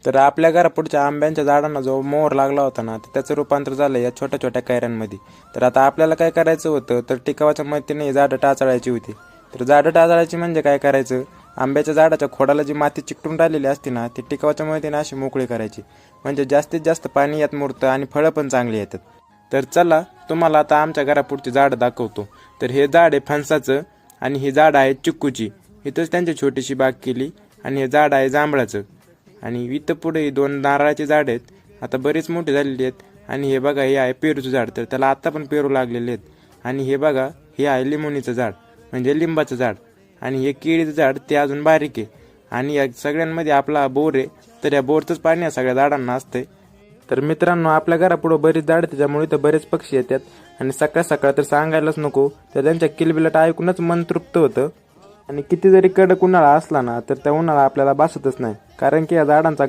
तर आपल्या घरापुढच्या आंब्यांच्या झाडांना जो मोहर लागला होता ना, तर त्याचं रूपांतर झालं या छोट्या छोट्या कैऱ्यांमध्ये. तर आता आपल्याला काय करायचं होतं, तर टिकावाच्या मदतीने ही झाडं टाचाळायची होती. तर झाडं टाचाळायची म्हणजे काय करायचं, आंब्याच्या झाडाच्या खोडाला जी माती चिकटून राहिलेली असते ना, ती टिकावाच्या मदतीने अशी मोकळी करायची. म्हणजे जास्तीत जास्त पाणी यात मुरतं आणि फळं पण चांगली येतात. तर चला तुम्हाला आता आमच्या घरापुढची झाडं दाखवतो. तर हे झाड आहे फणसाचं आणि ही झाड आहे चिक्कूची. इथंच त्यांची छोटीशी बाग केली. आणि हे झाड आहे जांभळाचं. आणि इथं पुढे 2 नारळाची झाड आहेत. आता बरीच मोठी झालेली आहेत. आणि हे बघा हे आहे पेरूचं झाड, तर त्याला आत्ता पण पेरू लागलेले आहेत. आणि हे बघा हे आहे लिंबुनीचं झाड म्हणजे लिंबाचं झाड. आणि हे केळीचं झाड ते अजून बारीक आहे. आणि या सगळ्यांमध्ये आपला बोर आहे, तर या बोरचंच पाणी या सगळ्या झाडांना असतंय. तर मित्रांनो आपल्या घरापुढं बरीच झाडं त्याच्यामुळे इथं बरेच पक्षी येतात. आणि सकाळ सकाळ तर सांगायलाच नको, तर त्यांच्या किलबिलाट ऐकूनच मन तृप्त होतं. आणि किती जरी कडक उन्हाळा असला ना, तर त्या उन्हाळा आपल्याला बसतच नाही, कारण की या झाडांचा